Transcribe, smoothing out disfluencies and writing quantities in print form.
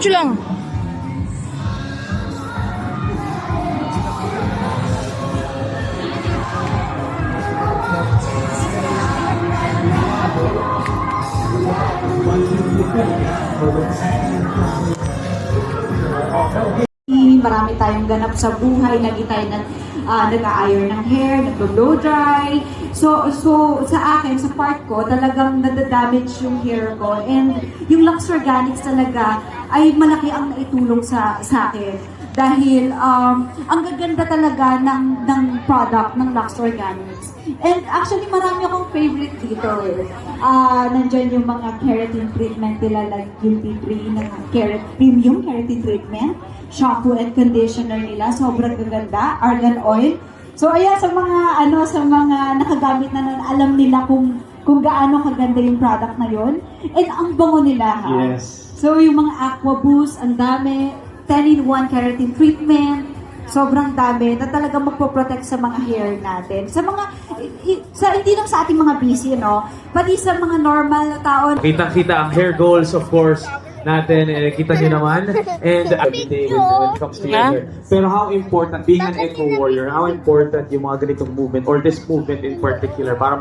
Diretso lang. Marami tayong ganap sa buhay, lagi tayo nag-a-iron ng hair, nag-blow dry. So sa akin, sa part ko, talagang nadadamage yung hair ko. And yung Lux Organics talaga ay malaki ang naitulong sa akin. Dahil ang gaganda talaga ng product ng Lux Organics. And actually, marami akong favorite dito. Nandyan yung mga keratin treatment nila, like yung T3 na premium keratin treatment, shampoo and conditioner nila, sobrang gaganda, argan oil. So ayan, sa mga nakagamit na nun, alam nila kung gaano kaganda yung product na yon. And ang bango nila, ha? Yes. So yung mga Aqua Boost, ang dami, 10-in-1 keratin treatment, sobrang dami na talagang magpo-protect sa mga hair natin. Hindi lang sa ating mga busy, no? Pati sa mga normal na tao. Kitang-kita ang hair goals, of course, natin. Kita nyo naman. And everything when it comes to your hair. Pero how important, being an eco-warrior, how important yung mga ganitong movement or this movement in particular para